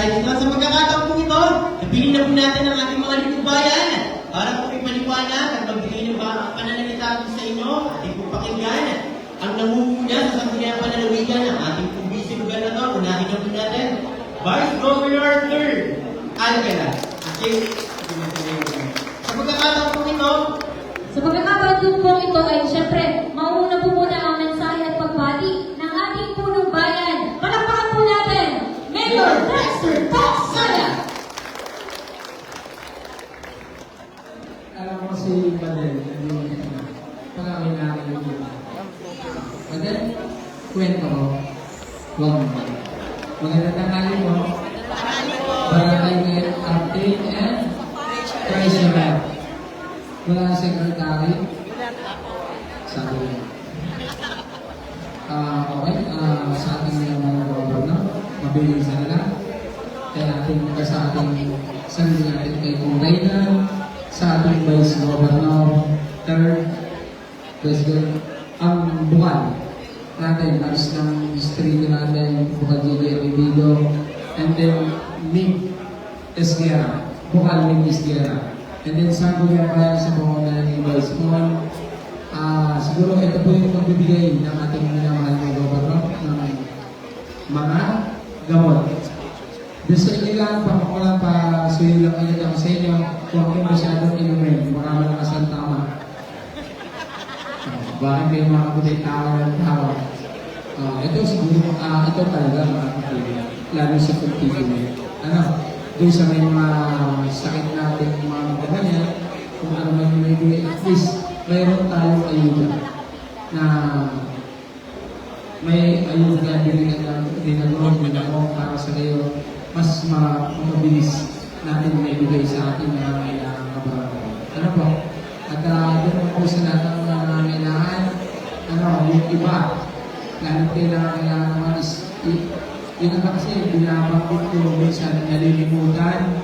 tayo dito. Sa pagkakataon po ito, napili na po natin ang ating mga lingkubayan para po ipaliwanag at magbigay ng pananalita sa inyo, ating po pakinggan ang namumuna sa sangguniang pananawigan ng ating po busy gobernador. Unahin na po natin, Vice Governor 3rd Alcala. Okay? Sa pagkakataon po ito, Sa pagkakataon po ito ay siyempre, mauna po muna ang mensahe at pagbati ng ating punong bayan. Palakpakan po natin, Mayor Dexter Taksaya! Alam mo si Badel, pagkakawin namin yung Badel, kwento ko, huwag mo. Magandang tanghali mo, barangay ngayon update and treasurer. Wala secretary, sabi niya. Okay, sa ating mga governor, mabilis na lang. Kaya sa ating sarili natin kay Kung Reyna, sa ating Vice Governor, 3rd President, ang buwan natin, alis ng street natin, Bukal J.J. Revido, and then Mig Esguerra, Bukal Mig Esguerra. And then sa bayan sa pangunan ni Vice Mon, siguro ito po yung magbibigay ng ating minamahal na governor ng mga gamot. Gusto nyo lang, wala pa suyo lang init ako sa inyo, huwag kayo masyadong inumin, baka malakas ang tama. Bakit kayo mga kapatid tawa ng tawa? Ito siguro, ito talaga mga kapatid, lalo sa pagtigil. Doon sa may mga sakit natin, mga ganyan, kung ano man yung may at least, mayroon tayong ayuda na may ayuda dinagawa para sa kayo, mas mabilis natin may bigay sa ating mga kailangan kabarangay. Ano po? At doon po sa lahat ng mga kailangan, yung iba, lalo kailangan naman is, yun na kasi binabanggit ko minsan nalilimutan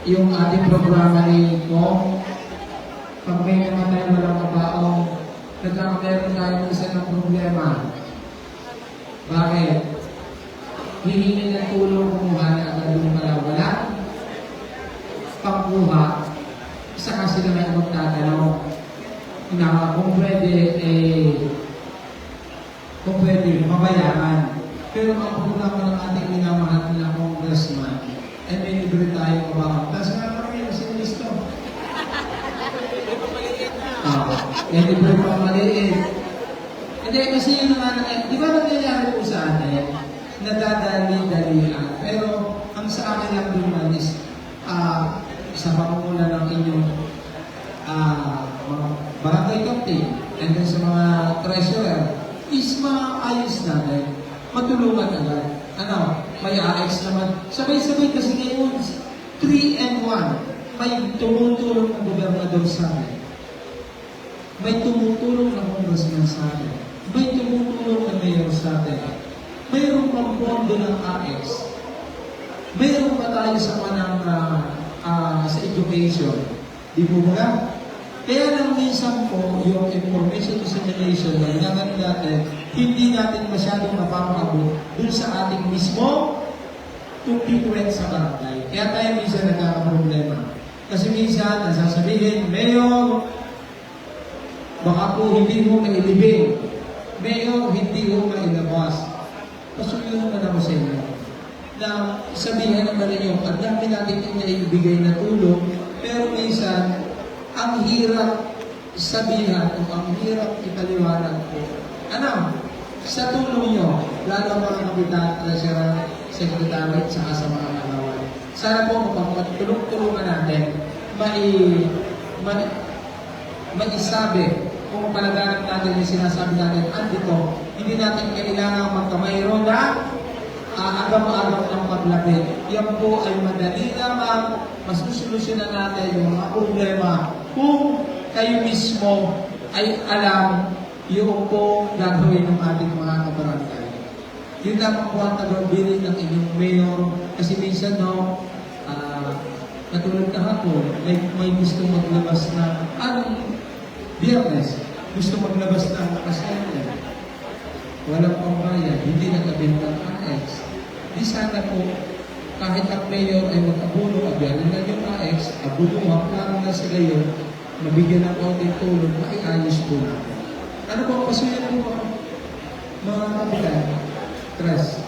yung ating programa ni Kong. Pag may namatay walang kabaong, nagkakameron tayo ng isa ng problema. Bakit? Hihingi ng tulong kumuha na agad yung wala. Pagkuha, isa kasi na may magtatanong na kung pwede, mabayaran. Pero ang programa ng ating minamahal na congressman, ay may libre tayo kabahan. Tapos nga kami, sinisto. May libre pa maliit. Hindi, kasi yun nga, di ba nangyayari po sa atin? Nadadali-dalihan. Pero ang sa akin lang naman is, sa pangunguna ng inyong mga barangay captain, and then sa mga treasurer, is maayos natin. Matulungan agad. May AX naman. Sabay-sabay kasi ngayon, 3-in-1. May tumutulong ng gobernador sa amin. May tumutulong ng congressman sa amin. May tumutulong ng mayor sa atin. Mayroon pang pondo ng AX. Mayroon pa tayo sa manang sa education. Di po ba? Kaya lang minsan po, yung information dissemination na ginagawa natin, hindi natin masyadong napapakabot dun sa ating mismo constituent sa barangay. Kaya tayo minsan nagkakaproblema. Kasi minsan, nasasabihin, Mayor, baka po hindi mo mailibing. Mayor, hindi mo mailabas. Pasuyo naman ako sa inyo na sabihin naman ninyo, ang dami natin ibigay na tulong, pero minsan, ang hirap sabihan o ang hirap ipaliwanag po. Sa tulong nyo, lalo mga kapitan, treasurer, secretary, at saka sa mga kalawan. Sana po mapagtulong-tulungan natin, maisabi kung palaganap natin yung sinasabi natin, andito, hindi natin kailangan magkamayroon na agam-agam ng paglapit. Yan po ay madali lamang, mas susolusyonan natin yung mga problema kung kayo mismo ay alam yung po gagawin ng ating mga kabarangay. Yun lamang po ang tagabili ng inyong mayor. Kasi minsan, natulad na ako, may gusto maglabas na, Biyernes, gusto maglabas ng kasaya. Walang pambayad, hindi nakabenta ng AX. Di sana po, kahit ang mayor ay mag-abuno, abyanan na yung AX, abunuhan, parang nasa gayon, mabigyan ng konting tulong, maiayos po natin. Ano po, pasuyan po ako, mga kapitan, trust.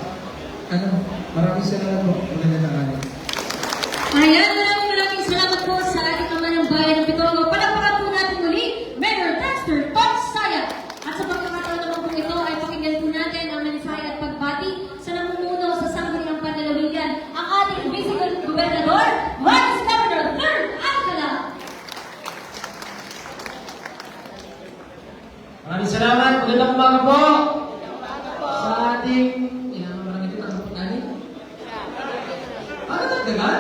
Ano, maraming salamat po, magandang tanghali. Ayan, maraming salamat po sa ating ama ng bayan ng Bicol. Palakpakan po natin muli, Mayor Dexter Pagsaya. At sa pagkakataon naman po ito ay pakinggan po natin ang mensahe at pagbati sa namumuno sa Sangguniang Panlalawigan, ang ating Vice Gobernador, Vice Governor 3rd Alcala. Maraming salamat. Magandang umaga po sa ating... Maraming dito ang pagkani. Ano nagdagal?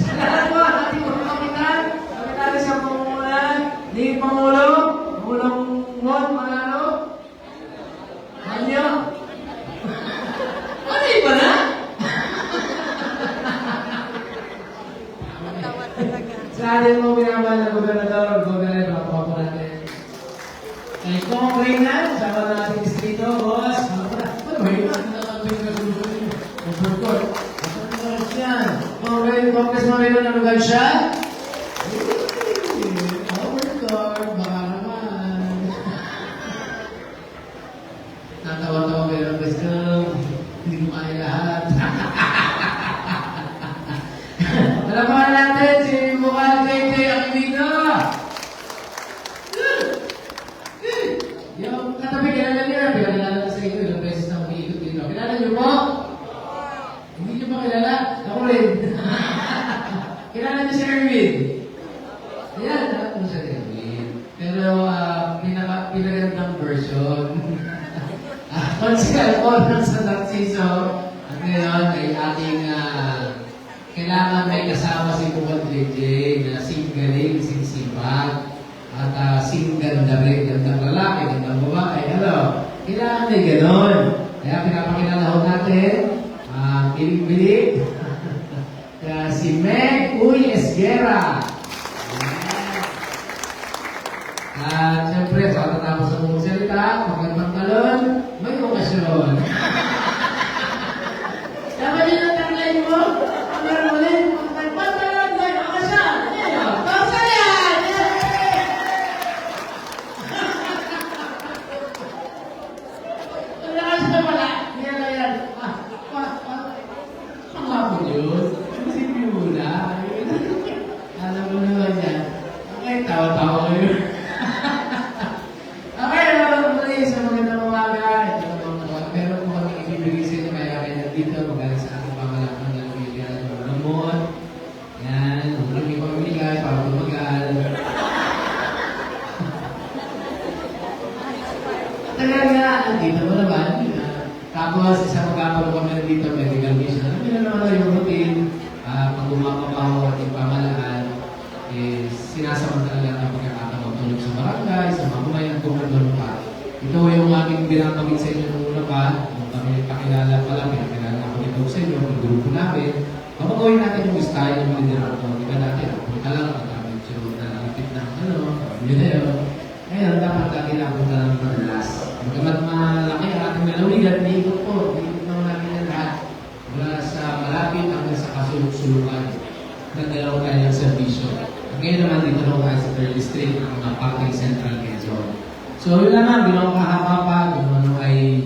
Salamat po ang ating mga kapitan. Kapitan sa Pangulan, ni Pangulo, Pangulong Mon Manalo. Anyo. Ano iba na? Sa atin mo minamahal na gobernador, gobernador, mga po natin. Kay Kong Reyna, sama na ating distrito, boss. Ano ba? Ano ba yun? Ang court. Ano yan? Kong Reyna, Congressman Reyna, nalugan siya? Overcourt, baka naman. Natawa-tawa kayo ng gusto. Hindi mo kaya lahat. Alamaan natin si Bukal KT Aquino. Yung katabi, kilala niyo na. Pinakilala ko sa inyo. Ilang beses na umiikot dito. Kilala niyo po? Hindi niyo ba kilala? Ako rin. Kilala niyo si Erwin? Ayan, lahat mo siya Erwin. Pero pinagandang version. Konsikal po ng sa Narciso. At ngayon ay ating kailangan may kasama si Bukal JJ na singgaling, singsipag, at singganda rin, gandang lalaki, gandang babae. Ano? Kailangan may ganon. Kaya pinapakilala ho natin, bilig-bilig, si Meg Uy Esguera. At siyempre, sa tatapos ng mong salita, magandang talon, may okasyon. Dapat yun ang tagline mo? Meron mo rin, magpagpagpagpag, may okasyon. Ano? Kausayan! Ang lakas na pala. Yan na yan. Ang hapon yun. Si Piula. Alam mo naman yan. Okay, tawa-tawa kayo. Okay, muli sa magandang umaga. Meron po kami ibibigay sa inyo kaya dito magaling sa ating pamalaman ng Pilipinas. Ramon. Yan. Huwag yung pamimigay para tumagal. Talaga, dito mo naman. Tapos, isang magkakaroon kami na dito, medical mission. Alam niyo naman yung routine. Pag umapapaw ating pamalaan, sinasamantala ng pagkakataon tulog sa barangay, sa mamamayan, kung ano pa. Ito yung aking binabagin sa inyo nung una pa, nung kami pakilala pa lang, pinakilala ako nito sa inyo, yung grupo namin. Kapagawin natin yung style ng mga liderato, di ba natin, punta lang, medyo nalapit na yun na yun. Ngayon, dapat lagi lang punta lang madalas. Magamat malaki ang ating nalawigan, niikot po, niikot naman namin yan lahat. Mula sa malapit hanggang sa kasuluk-sulukan. Nagdalaw tayo ng servisyo. Ngayon naman dito lang tayo sa 3rd District, ang Parking Central Quezon. So yun naman, bilang kahaba pa, yung ay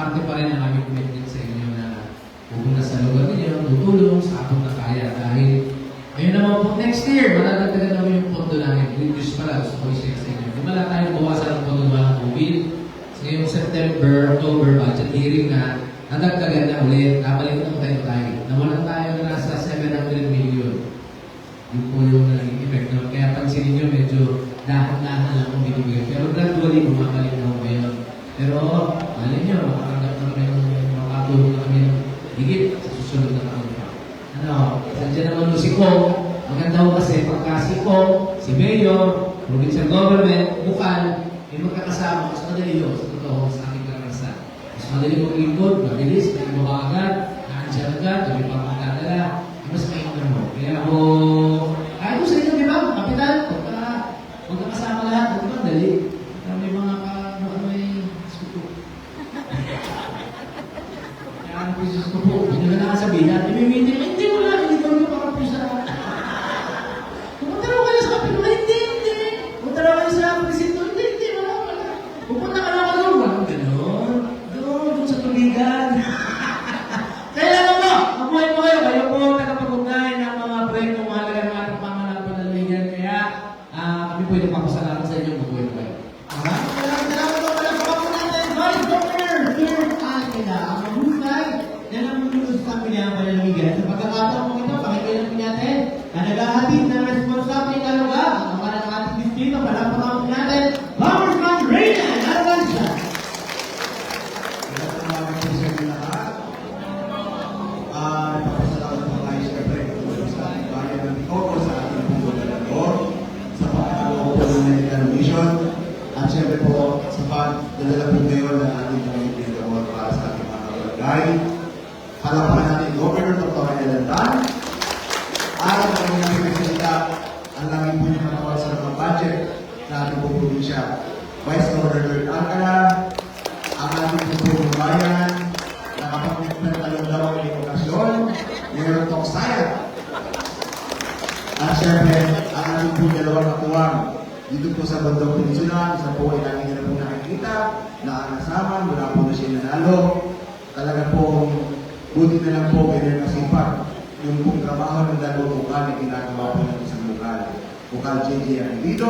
parte pa rin ang aming commitment sa inyo na pupunta sa lugar ninyo, tutulong sa abot na kaya. Dahil ngayon naman po, next year, malalagdagan naman yung pondo namin. Reduce pala, gusto ko i-share sa inyo. Di ba lang tayo bawasan ng pondo ng COVID? So ngayong September, October, budget hearing na, nadagdagan na ulit, nabalik na tayo. Nawalan tayo na nasa 700 million. Yun po yung naging effect naman. Kaya pansinin nyo, medyo dahan-dahan lang ang binibigay. Pero gradually, bumabalik na ako ngayon. Pero, alin nyo, makatanggap na kami ng makatulong na kami ng higit sa susunod na taon pa. Ano, nandiyan naman si Kong. Maganda ko kasi pagka si Kong, si Mayor, provincial government, Bukal, yung magkakasama, mas madali yun. Sa totoo, sa aking karanasan. Mas madali maglingkod, mabilis, may mga agad, naandyan agad, kami pa magdadala. Mas maingat mo. Kaya ako, ayaw ko sa inyo, di ba? Kapitan, magkakasama sama lahat. Ano ba? Dali. May mga may suko. Kaya ano po yung suko? Hindi ko na sabihin. Hindi mo lang. Hindi ko para po sa... Pupunta lang kayo sa kapilo. Hindi. Pupunta lang kayo sa presinto. Hindi. Wala. Pupunta ka lang kayo. Walang gano'n. Doon sa tubigan. Kailangan mo. Mabuhay po kayo. Kayo po tagapag-ugay ng mga proyektong mahalaga ng ating panganapalaligan. Kaya kami po yung papasalamat sa inyo. Mabuhay po kayo. Salamat po pala sa kapwa natin, Vice Governor Pierre Aguila, ang mahusay na namumulog sa pilihan panalamigan. Sa pagkakataon po ito, pakikilan po natin na naghahatid ng responsable na lugar ang mga ng ating distrito. Palapakan po natin, Congressman Reyna Narabanza. Salamat po sa inyo lahat. Nagpapasalamat po tayo siyempre sa ating bayan ng Bicol, sa ating pong gobernador, sa pagkakaroon po ng medical mission, at siyempre po sa pagdadala po ngayon ng ating pamilya para sa ating mga barangay. Palapakan natin Governor Dr. Elandan at ang kanyang presidenta, ang lagi po niya matawag sa mga budget na ating pong probinsya. Vice Governor Lloyd Alcala, ang ating pong bayan, nakapagpagpag talong-dalawang ng edukasyon, Mayor Tok Sayat. At syempre, ang ating po dalawang katuwang dito po sa Bandang Peninsula, isa po ay lagi na po nakikita, nakakasama, mula po na siya nanalo. Talaga po, buti na lang po ganyan kasipag. Yung pong trabaho ng dalawang bukal na ginagawa po ng isang bukal. Bukal JJ ang dito.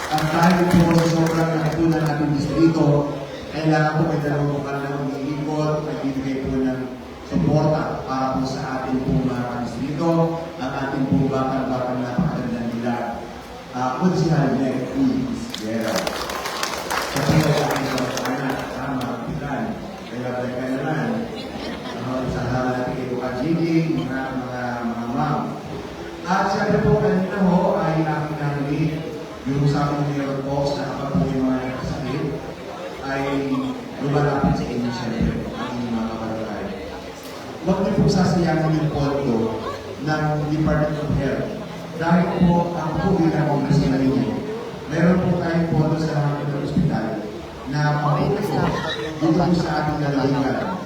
At dahil po sa sobrang nakatunan natin distrito, kailangan po may dalawang bukal na mag-iikot, nagbibigay po ng suporta para po sa ating pong mga distrito at ating pong bakal-bakal na napakaganda nila. Kung siya next is Vera. Kasi ang aking anak, tama, kapitan, kaya ka naman, sa halaman natin kay Bukal JJ, mga ma'am. At siyempre po kanina ho ay aking narinig yung sa aking Mayor Post na kapag po yung mga nakasakit ay lumalapit sa inyo siyempre ang inyong mga barangay. Huwag niyo po sasayangin yung pondo ng Department of Health. Dahil po ang po bilang kongresyon ninyo, meron po tayong pondo sa mga ospital na mabuti po dito po sa ating lalawigan.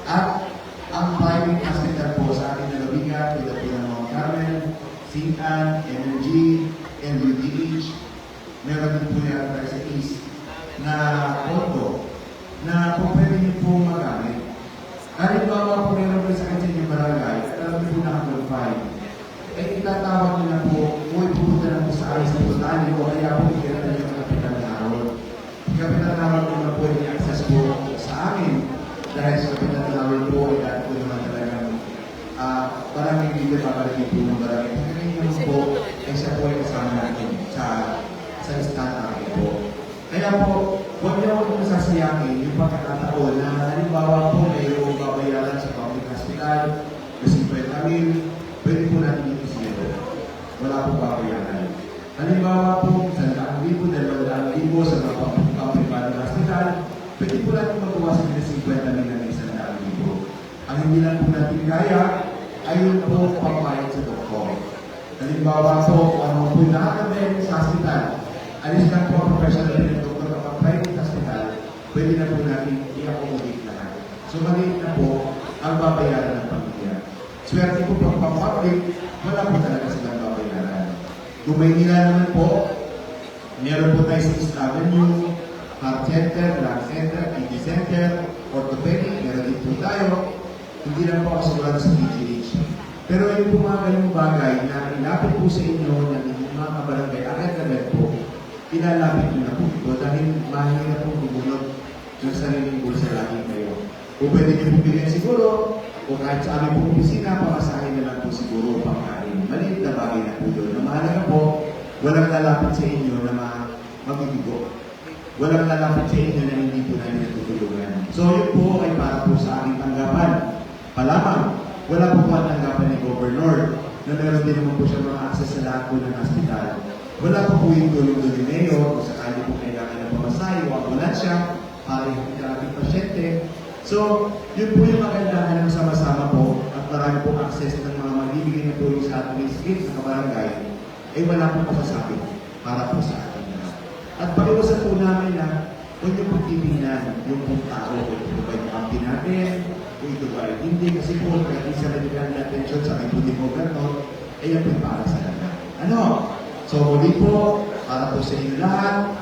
At ang private hospital po sa ating lalawigan, ito po ng Mount Carmel, Sincan, Energy, LUDH, meron din po yan tayo sa East na pondo na kung pwede niyo po magamit. Halimbawa po meron po sa kanya yung barangay, alam niyo po naka-qualify. Eh itatawag niyo na po, uy pupunta na po sa amin sa puntahan o kaya po ikita niyo ang kapitan na araw. Kapitan na araw po na po yung access po sa amin. Dahil sa kapitan na araw po, ay dati po naman talagang maraming dito papaligid po ng barangay. Pagkakin niyo po, ay siya po ay kasama natin sa stand natin po. Kaya po, huwag niyo po masasayangin yung pagkakataon na halimbawa po mayroong babayaran sa public hospital, kasi 50,000, pwede po natin yung zero. Wala po babayaran. Halimbawa po, 100,000, 200,000 sa mga public hospital, pwede po natin magawasan ng 50,000 ng 100,000. Ang hindi lang po natin kaya, ay yun po pagpapayad sa doktor. Halimbawa po, ano po yung nakakabay sa hospital, alis lang po ang professional ng doktor kapag private hospital, pwede na po natin i-accommodate lahat. So maliit na po ang babayaran ng pamilya. Swerte po pag pang-public, wala po talaga silang babayaran. Kung may nila naman po, meron po tayo sa East Avenue, Heart Center, Lung Center, Kidney Center, Orthopedic, meron din po tayo. Hindi lang po ako sigurado sa PGH. Pero yung po mga ganung bagay na ilapit po sa inyo ng mga kabarangay, agad-agad po, ilalapit nyo na po ito dahil mahirap po gumunod ng sariling bulsa lagi kayo. O pwede nyo po bilhin siguro, o kahit sa aming pong opisina, pamasahin na lang po siguro pangkain. Maliit na bagay na po doon. Ang mahalaga po, walang lalapit sa inyo na magigigo. Walang lalapit sa inyo na hindi po namin natutulungan. So yun po ay para po sa aking tanggapan. Palamang, wala po po ang tanggapan ni Governor na meron din naman po siya mga access sa lahat po ng hospital. Wala po po yung tulong doon ni Mayor kung sakali po kailangan ng pamasahe o ambulansya para yung ating pasyente. So, yun po yung magandahan ng sama-sama po at marami po access ng mga magbibigay na tulong sa ating skills sa kabarangay, eh wala po masasabi. para po sa ating lahat. At pakiwasan po namin na huwag niyo po titingnan yung pong tao, kung ito ba yung kampi natin, kung ito ba ay hindi, kasi po nag-isa na din ang attention sa aking puting gobernador, ay yan po yung para sa lahat. Ano? So muli po, para po sa inyo lahat,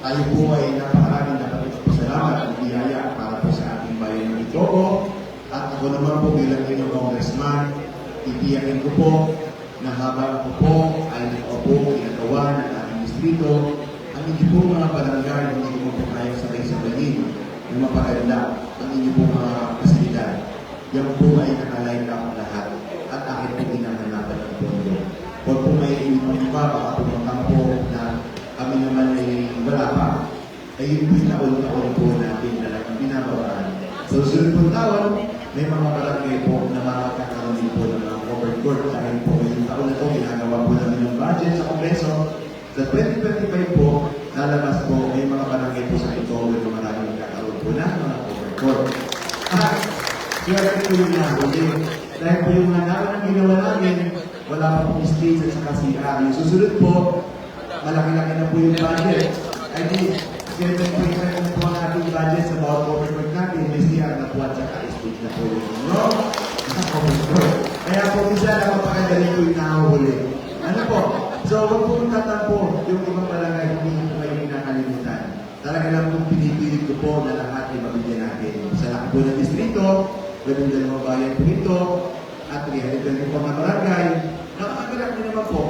tayo po ay napakaraming dapat ipagpasalamat at biyaya para po sa ating bayan ng Itogo. At ako naman po bilang inyong congressman, titiyakin ko po na habang ako po ay nakaupo ginagawa ng ating distrito, ang inyo po mga barangay, hindi ko po kaya sabay sa balin na mapaganda ang inyo po mga pasilidad. Yan po ay nakaline up lahat at akin po ginahanapan ng pondo. Huwag po may iba, baka pumunta po na kami naman ay wala pa. Ay yun po yung taon-taon po natin talagang binabawaan. So, sunod po taon, may mga barangay po na makakakaroon din po ng mga covered court. Dahil po ngayong taon na ito, ginagawa po namin yung budget sa Kongreso. Sa 2025 po, lalabas po, may mga barangay po sa ito na maraming magkakaroon po na mga covered court. At, kaya po yung nahuli. Dahil po yung hanapan ng ginawa namin, wala pa pong stage at saka CR. Yung susunod po, malaki-laki na po yung budget. I mean, 7.7 na po ang ating budget sa bawat covered court natin. May CR na po at saka stage na po yung covered court. Kaya po isa na mapakadali po yung nahuhuli. Ano po? So, huwag po tatampo yung ibang barangay, hindi po kayo kinakalimutan. Talaga lang po pinipilit ko po na lahat ay mabigyan natin. Sa laki po ng distrito, ganun din mga bayan po ito, at 320 po mga barangay. Nakakagalak din naman po,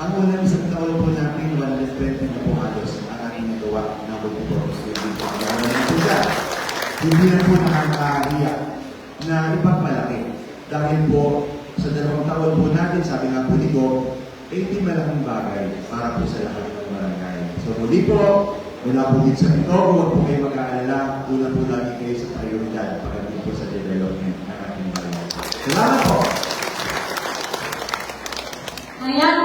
ang unang isang taon po natin, 120 na po halos ang ating nagawa na multipurpose building. Hindi na po nakakahiya na ipagmalaki. Dahil po, sa 2 taon po natin, sabi nga po nito, hindi malaking bagay para po sa lahat ng barangay. So muli po, mula po din sa ito, huwag po kayo mag-aalala, una po lagi kayo sa prioridad pagdating po sa development ng ating bayan. Salamat po! Ayan,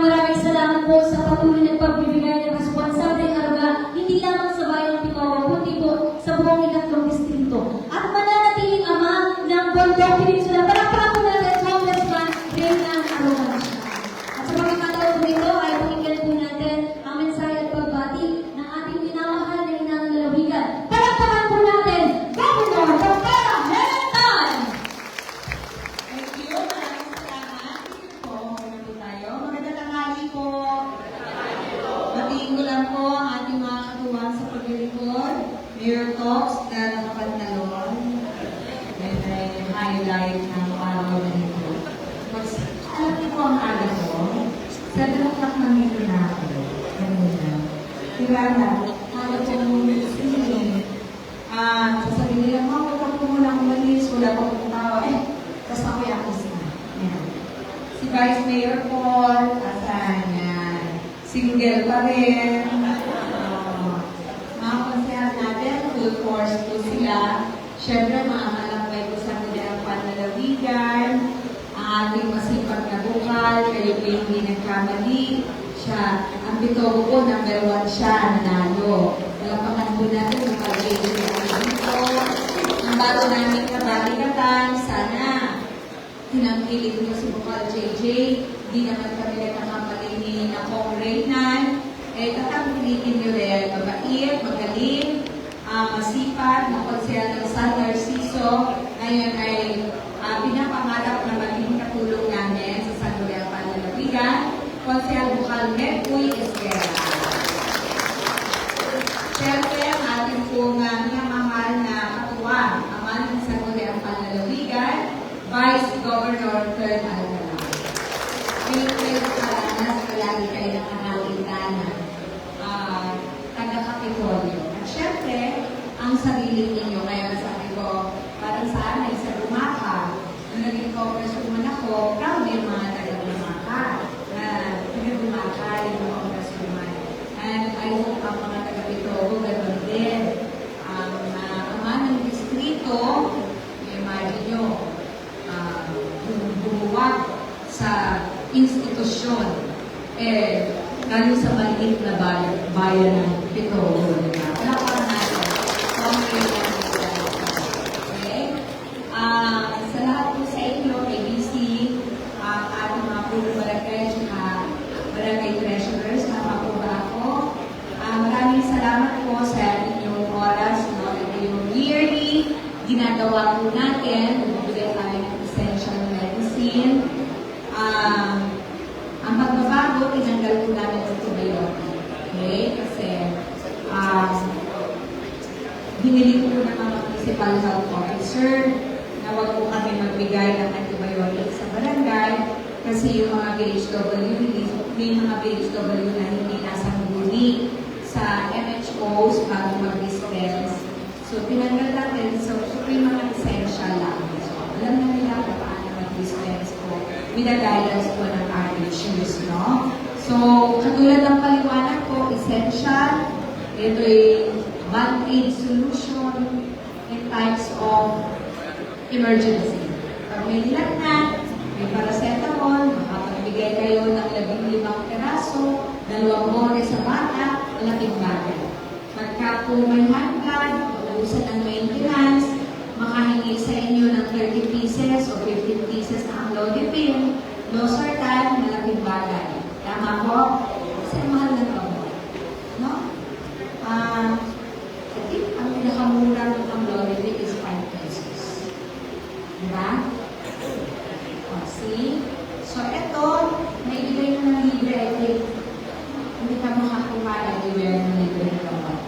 maraming salamat po sa patuloy na pagbibigay ng responsable karga, hindi lamang sa bayan ng Pinoy, kundi po sa buong 3 distrito. At mananatiling ama ng Bondok Peninsula. Para po natin, Congressman Reynald Arrogancia. At sa pagkakataon po ito, ay pakinggan po natin ang mensahe at pagbati ng ating minamahal na inang lalawigan. Palakpakan po natin, Governor Dr. Helentan! Thank you. Maraming salamat. Po, muna po tayo. Magandang tanghali po. Batiin ko lang po ang ating mga katuwang sa paglilingkod. Mayor Cox na nakapantalon. And ay highlight ng araw na ito. Because, alam niyo po ang ala ko, 7 o'clock nandito na ako. Kanina. Diba na? Ala ko nung sinin. Sasabihin nila, huwag ka po muna umalis. Wala pa po tao. Tapos ako'y ako sila. Yan. Si Vice Mayor Paul, asan yan? Single pa rin. Mga konsehal natin, full force po sila. Siyempre, mga malakbay ko sa ang panlalawigan. Ang ating masipag na bukal, kayo po hindi nagkamali. Siya, ang Bitogo po, number 1 siya, nanalo. Walapakan po natin yung pag-ibig dito. Ang bago namin kabalikatan, sana tinangkilig niyo si Bukal JJ, di naman kami nagkakapaligin na Kong Reynan, tatangkilikin niyo rin, mabait, magaling, masipag, na konsehal ng San Narciso, ngayon ay pinapangarap na maging katulong namin sa San Julián Panlalawigan, konsehal Bukal Mercury Esquera. Siyempre, ang ating pong minamahal na katuwang, amal ng San Julián Panlalawigan, Vice Governor Kern Alcala. Ngayon kayo nakaranas, palagi kayo nakakita na taga-Kapitolyo. At syempre, ang sarili ninyo, kaya sabi ko, parang saan ay sa Lumaka. Nung naging congresswoman ako, proud yung mga taga-Lumaka. Taga-Lumaka yung congresswoman. And I hope ang mga taga-Pitogo, gano'n din. Ang ama ng distrito, imagine nyo, bumuwag sa institusyon, lalo sa maliit na bayan ng Pitogo. Palakpakan natin. Okay? Sa lahat po sa inyo, ABC, ating mga puro barangay, barangay treasurers, mga po ba ginagawa po natin, bumibigay tayo ng essential medicine. Ang pagbabago, tinanggal po namin ang antibiotic. Okay? Kasi, binili po ng mga municipal health officer na huwag po kami magbigay ng antibiotic sa barangay kasi yung mga BHW, may mga BHW na hindi nasangguni sa MHOs bago mag-dispense. So, tinanggal natin. So yung mga essential lang. So, alam na nila kung paano mag-dispense po with the guidance po ng RHUs, no? So, katulad ng paliwanag po, essential, ito ay band-aid solution in times of emergency. Pag may nilagnat, may paracetamol, makapagbigay kayo ng 15 peraso, 2 oras sa bata, malaking bagay. Pagka po may handbag, ubusan ng maintenance, makahingi sa inyo ng 30 pieces o 15 pieces na ang Lodipine, losartan, malaking bagay. Tama po? Kasi mahal na ito. No? I think ang pinakamura ng Lodipine is 5 pesos. Diba? See? So, ito, may ibigay na ng libre. I think, hindi ka makakuha ng libre ng gamot.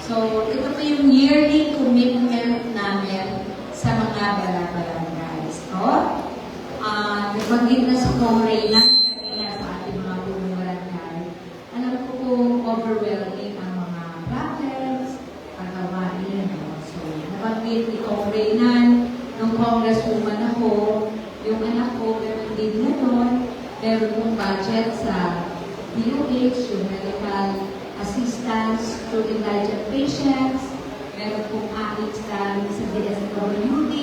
So, ito po yung yearly commitment namin sa mga balabalangays. So, nabanggit na sa Congrena, kanina sa ating mga punong barangay, alam ko kung overwhelming ang mga problems, pagawain. So, nabanggit ni Congrena, nung congresswoman ako, yung anak ko, meron din na nun, meron pong budget sa DOH, yung medical assistance to indigent patients, meron pong aid sa DSWD,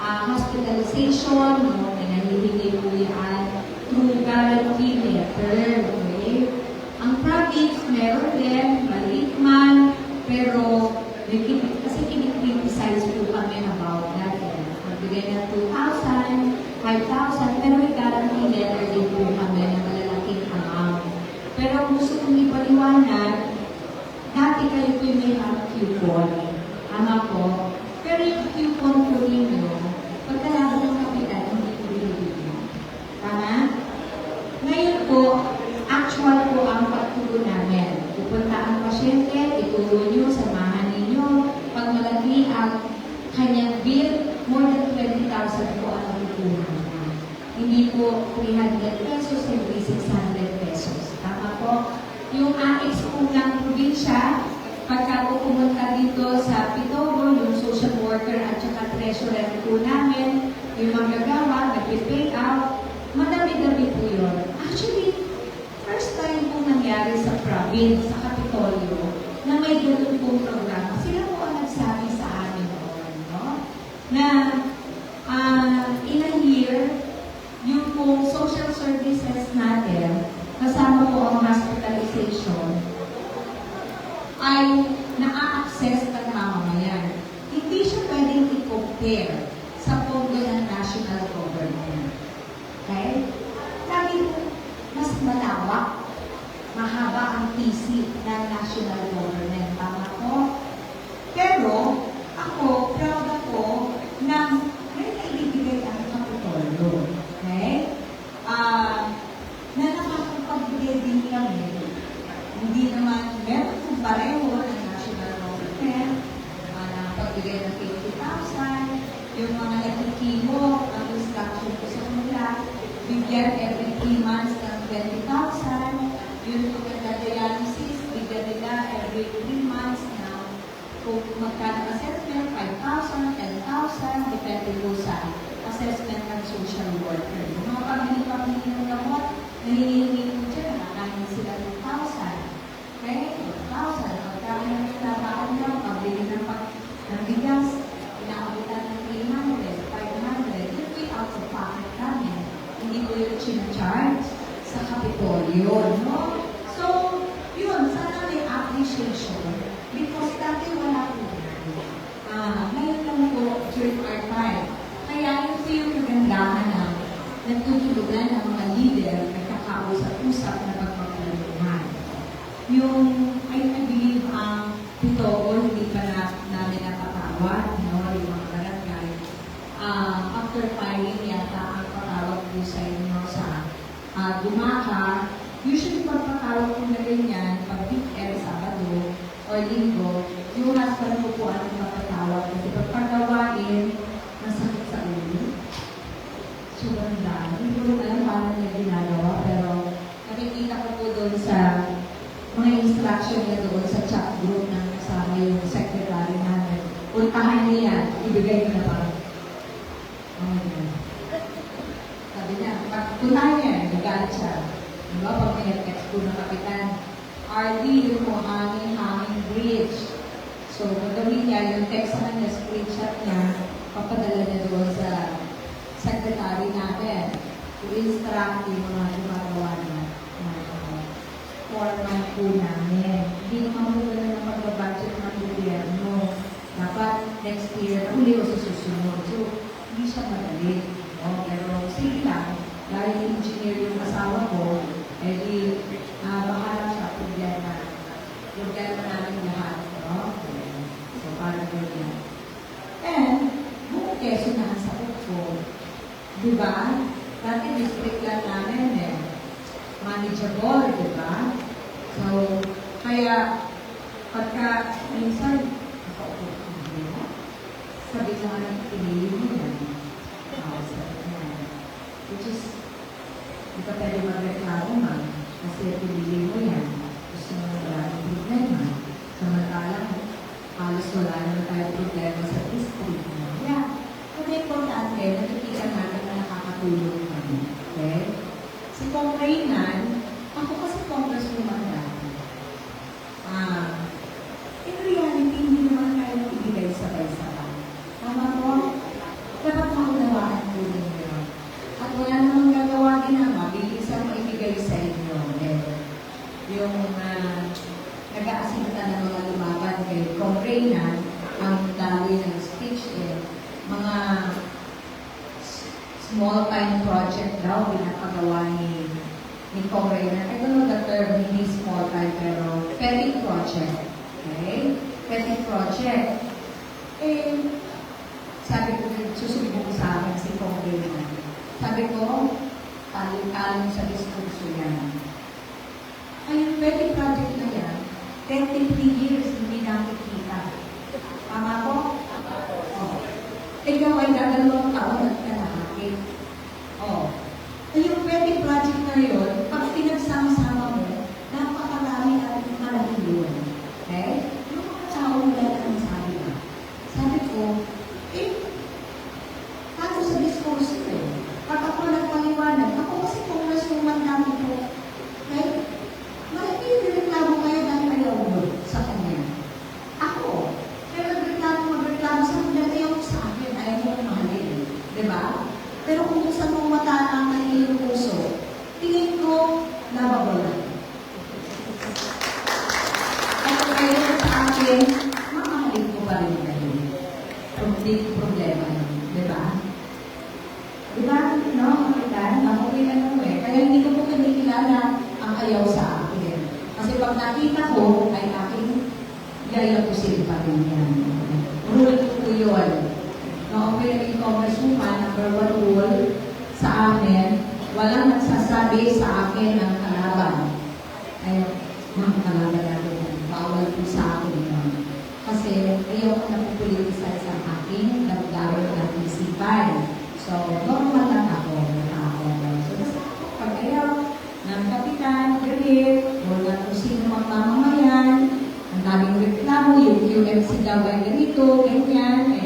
hospitalization, no, pinahihingay po yan, through guarantee letter, okay? Ang province, meron din, maliit man, pero kasi kinikriticize po kami about that. Magbigay ng 2,000, 5,000, pero may guarantee letter din po kami na malalaking amount. Pero gusto kong ipaliwanag, dati kayo po may coupon. Ama po. Pero yung coupon po ninyo, pagkalaban ng kapital, hindi po binibigyan. Tama? Ngayon po, actual po ang pagturo namin. Pupunta ang pasyente, ituro nyo, samahan ninyo. Pag malaki ang kanyang bill, more than 20,000 po ang tutunan na. Hindi po 300 pesos, hindi 600 pesos. Tama po? Yung AX po ng probinsya, pagka po pumunta dito sa Pitogo, yung social worker at saka treasurer po namin, yung magagawa, nag-pay out, madami-dami po yun. Actually, first time po nangyari sa province, sa Kapitolyo, na may ganun pong programa. Sila po ang nagsabi sa amin noon, no? Na in a year, yung pong social services natin, kasama po ang hospitalization, ay na-access ng mamamayan. Hindi siya pwedeng i-compare sa pondo ng national government. Okay? Dahil mas malawak, mahaba ang PC ng national government. Tama po? Pero, ako, proud ako na may naibibigay ang Kapitolyo. Okay? Na nakakapagbigay din kami. Hindi naman, meron kung pareho ng national government, nakapagbigay ng 50,000, yung mga nagkikimo, ang instruction ko sa kanila, bigyan every 3 months ng 20,000, yung pagkakadialysis, bigyan nila every 3 months na kung magkano assessment, 5,000, 10,000, depende po sa assessment ng social worker. Yung mga pamili ng gamot, nahihingi po dyan, nakakain sila 2,000. Okay? 2,000. Pagkakain ng trabaho nyo, pabili ng bigas, pinakabitan ng 300, 500, yun po out of pocket namin. Hindi po yung charge sa Kapitolyo, no? So, yun, sana may appreciation because dati wala po. Ngayon lang po during our time. Kaya yun po yung kagandahan na nagtutulungan ng mga leader nagkakausap-usap na pagpapalungan. Yung, I believe, ang Pitogo, hindi pa namin napatawad, no? Yung mga gumaka, usually pagpatawag ko na ganyan, pag weekend, Sabado, o Linggo, yung husband ko po ang mapatawag. Kasi pag pagawain, masakit sa ulo. Sobrang dami. Hindi ko rin alam paano niya ginagawa, pero nakikita ko po doon sa mga instruction niya doon sa chat group na kasama yung secretary namin. Puntahan niya yan, ibigay ko na parang. Oh my God. Sabi niya, puntahan niya, nagalit siya. Diba, pag may text ko na kapitan, RD, yung po hanging bridge. So, gagawin niya, yung text sa kanya, screenshot niya, papadala niya doon sa secretary natin. I-instruct yung mga gumagawa na foreman po namin. Hindi naman po wala ng pag-budget ng gobyerno. Dapat next year, uli o susunod. So, hindi siya madali. No? Pero sige lang, dahil engineer yung asawa ko, eh di, bahala siya problema. Problema namin lahat. No? So, parang ganyan. And, buong keso na ang sakot ko. Diba? Dati district lang namin eh. Manageable, diba? So, kaya, pagka, minsan, sabi ko nga ng pinili mo yan. Sabi ko nga. Which is, di ka pwede magreklamo man. Kasi pinili mo yan. Gusto mo wala ng problema. Samantalang, halos wala naman tayo problema sa district. Yeah. Kaya importante, nakikita natin na nakakatulong kami. Okay? Si Kong Reynan, ako kasi congresswoman dati. In reality, hindi naman tayo ibigay sabay-sabay. Tama po? Dapat maunawaan po ninyo. At wala namang gagawa din na mabilisan mo ibigay sa inyo. Yung nag-aasinta ng mga lumaban kay Kong Reynan, ang dami ng speech mga small time project daw pinapagawa ni Kong Reynan. I don't know the term, hindi small time, pero petty project. Okay? Petty project. Sabi ko, susunod ko sa akin si Kong Reynan. Sabi ko, taling-taling sa diskurso yan. Ay, petty project na yan, 33 years hindi nakikita. Tama ko? Ikaw ay dadalawang taon at kalahati. Yung petty project na yun, pag pinagsama-sama mo, napakarami at malaking yun. Okay? Yung mga tao nila ang sabi na. Sabi ko, paano sa discourse ko? Pag ako nagpaliwanag, ako kasi congresswoman namin po. Okay? Malaki yung reklamo kayo dahil ayaw mo sa kanya. Ako, pero magreklamo sa kanya, ayaw sa akin, ayaw mo mahalin. Diba? Pero kung gusto mong mataang ng iyong puso, tingin ko, nababala. At kayo sa akin, mamahalin ko pa rin kayo. Hindi problema yun. Diba? Diba? No? Kapitan? Ako rin ano eh. Kaya hindi ko po kinikilala ang ayaw sa akin. Kasi pag nakita ko, ay aking yayapusin pa rin yan. Rule ko po yun. No, okay, naging congresswoman, number 1 rule sa amin, walang nagsasabi sa akin ng kalaban. Ay, mga kalaban natin, bawal po sa akin yun. Kasi ayaw ko napupulitisay sa aking damdamin ng isipan. So, normal lang ako. So, pag ayaw ng kapitan, galit, o na kung sino magmamamayan, ang daming reklamo, yung QMC daw ay ganito, ganyan,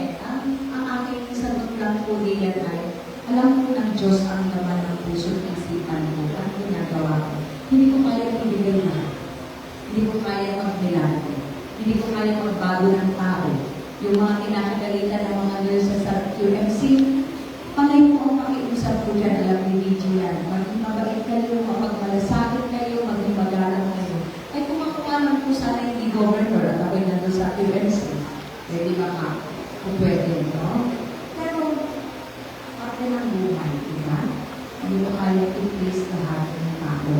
lang po diyan ay, alam ko ng Diyos ang naman ng puso at isipan mo. Ang ginagawa ko. Hindi ko kaya ibigay na. Hindi ko kaya magmilagro. Hindi ko kaya magbago ng tao. Yung mga kinakagalitan ng mga nurses sa QMC, panay po ang pakiusap ko dyan, alam ni BG yan. Maging mabait kayo, mapagmalasakit kayo, maging magalang kayo. Ay kung ako alam po sana hindi governor at ako'y nandun sa QMC. Pwede ba nga? Kung pwede, no? Ng buhay, diba? Hindi mo kaya i-please lahat ng tao.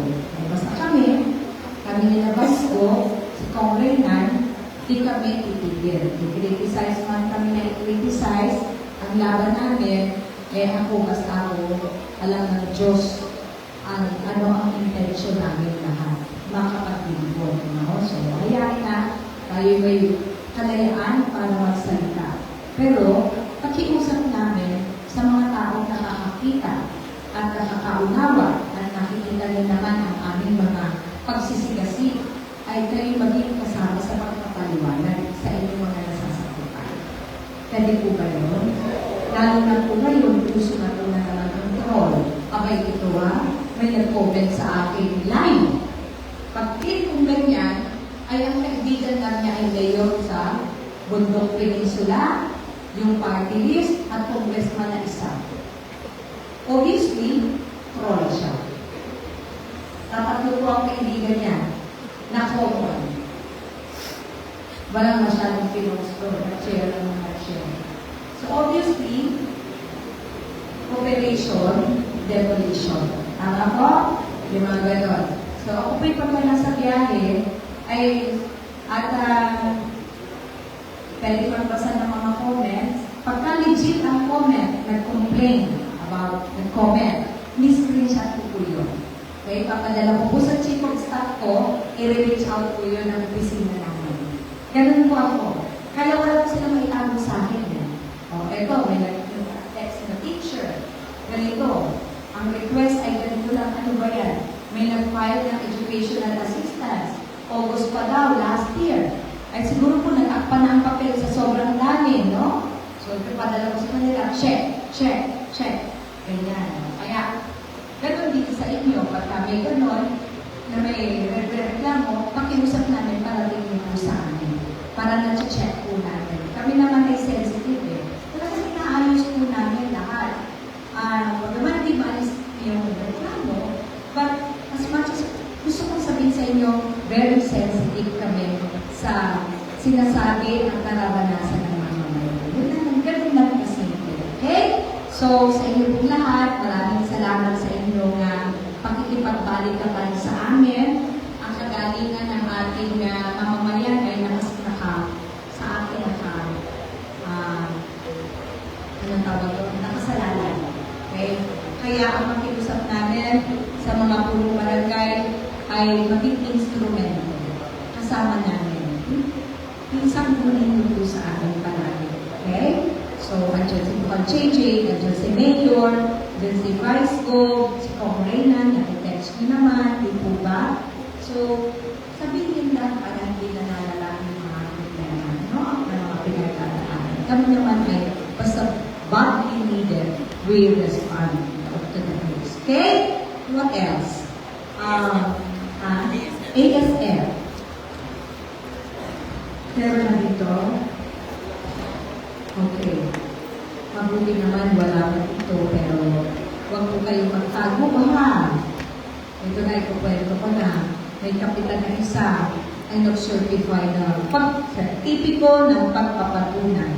Basta kami nilabas ko, si Kong Reynan, di kami itigil. I-criticize man kami na i-criticize, ang laban namin, ako basta ako, alam ng Diyos, ano ang intensyon namin lahat, makapaglingkod. No? So, hayaan na tayo may kalayaan para magsalita. Pero, pakiusap namin sa mga taong nakakakita at nakakaunawa at nakikita rin naman ang aming mga pagsisigasig ay kayo maging kasama sa pagpapaliwanag sa inyong mga nasasakupan. Pwede po ba yun? Lalo na po ngayon, gusto na po na naman ang troll. Abay ito may nag-comment sa akin live. Pag-click kong ganyan, ay ang kaibigan lang niya ay mayor sa Bundok Peninsula, yung party list, at congressman na isa. Obviously, troll siya. Tatatlo po ang kaibigan niya na common. Walang masyadong pinostore na share ng mga share. So obviously, operation, demolition. Tama po? Yung mga ganon. So ako po'y pagka nasa biyahe, ay at pwede magbasa ng mga comments. Pagka legit ang comment, nag-complain about the comment, ni-screenshot ko po yun. Okay, papadala ko po sa chief of staff ko, i-reach out po yun ng opisina namin. Ganun po ako. Kaya wala po sila maitago sa akin. O, eto, may nag-text na teacher. Ganito, ang request ay ganito lang, ano ba yan? May nag-file ng educational assistance. August pa daw, last year. Ay siguro po nag-akpa na ang papel sa sobrang dami, no? So, padala ko sa kanila, check. Ganyan. Kaya, ganun dito sa inyo, pagka may ganon, na may reklamo, pakiusap namin para tingin po sa amin. Para na-check po natin. Kami naman ay sensitive eh. Kasi naayos po namin lahat. Naman di ba yung reklamo, but as much as gusto kong sabihin sa inyo, very sensitive kami sa sinasabi ang nararanasan ng mga mamayan. Ganun lang kasimple. Okay? So, sa inyo po lahat, maraming salamat sa inyong pakikipagbalikapan sa amin. Ang kagalingan ng ating mamamayan ay sa akin anong tawag doon? Nakasalalay. Okay? Kaya ang makiusap namin sa mga purong barangay ay maging instrumento. Kasama namin. Pinsang kunin po sa amin palagi. Okay? So, andyan si Bukal JJ, andyan si Mayor, andyan si Vice Go, si Kong Reynan, nag-text nyo naman, di po ba? So, sabihin lang para hindi na nalalaki yung mga problema, no? Ang mga pinagdadaanan. Kami naman ay basta badly needed, we respond to the news. Okay? What else? ASF. Meron na dito. Okay. Mabuti naman wala pa dito, pero huwag po kayong magtago ha. Ito na ikukwento ko na. May kapitan na isa ay nag-certify na tipiko ng pagpapatunay.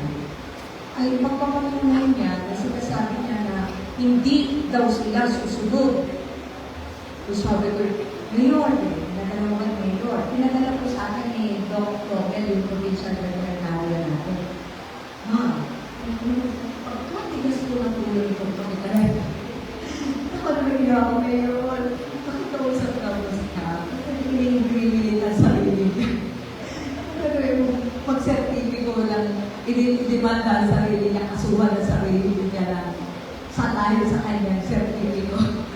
Ay pagpapatunay niya na sinasabi niya na hindi daw sila susunod. So sabi ko, Mayor, nadalaman Mayor. Pinadala ko sa akin ni Doc Romel, yung provincial secretary natin. Pagkatigas ko ng tuloy ko pagkakaroon. Nakalabi ako, Mayor. Nakakausap ka mo sa Hindi na sarili niya. Pag-certifiko lang, i-demanda ang sarili niya, kasuhan ang sarili niya na salayo sa kanyang certifiko.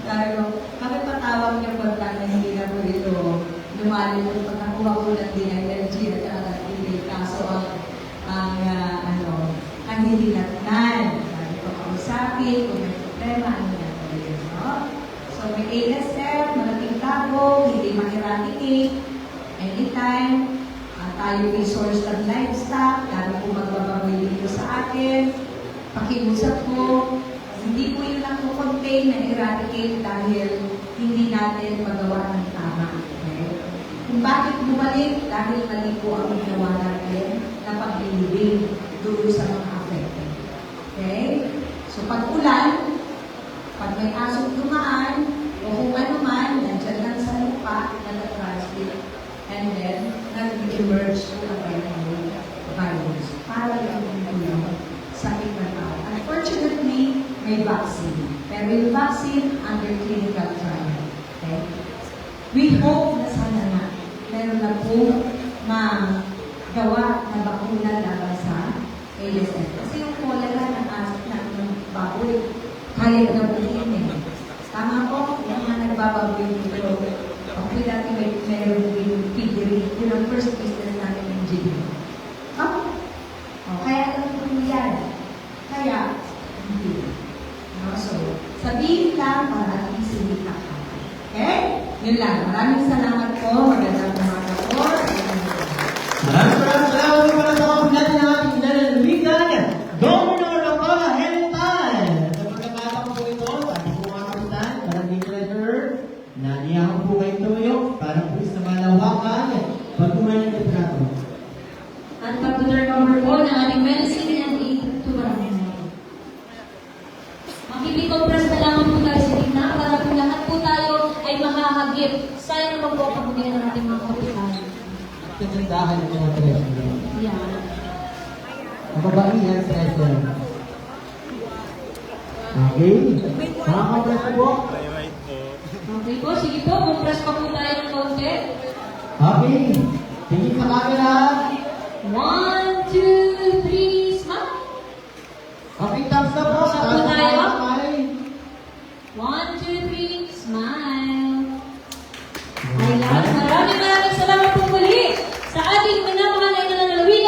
Sabi ko, bakit patawag niya pagka na hindi na po ito lumali ko pagkakuha ko ng DILG at nakatili. Kaso ang hindi natnan. Sabi ko, kausapin, kung may problema, ano na po yun, no? So, may ASF, malaking tago, hindi mahiratik, anytime, tayo resource ng livestock, lalo po magbabagoy dito sa akin, pakiusap ko, hindi po yun lang contain na eradicate dahil hindi natin magawa ng tama. Okay? Kung bakit bumalik, dahil mali po ang ginawa natin na paglilibing doon sa mga affected. Okay? So pag ulan, pag may asong dumaan, o kung ano man, nandiyan lang sa lupa, nag-translate, and then nag-emerge po ang virus para lang yung sa ibang tao. Unfortunately, may vaccine. Pero yung vaccine under clinical ASF. Kasi yung cholera ng aso ng baboy, kaya na buhin eh. Tama po, yung mga nagbababoy dito. Okay, dati meron din piggery. Yun ang first business natin ng GD. Kaya alam ko yan. Kaya, hindi. No? So, sabihin lang para at least hindi kakakay. Okay? Yun lang. Maraming salamat po. Magandang umaga po. Maraming salamat po para sa kapag natin ang ating nananawigan. Governor Locola Helitan. Sa pagkakataon po ito, sabi po mga kapitan, maraming pleasure. Naniyahan po kayo tumayo para po sa malawakan. Pagkumain ng litrato. At pag-turn over po ng ating medicine and aid to barangay. Makikipag-press na lamang po tayo sa gitna para po lahat po tayo ay makahagip. Sayang naman po ang pagbubuhay ng ating mga kapitan. Kagandahan ng mga treasure. Yan. Mababaihan treasure. Okay. Mga kapres po. Okay po, sige po, compress pa po tayo ng kaunti. Okay. Tingin sa camera.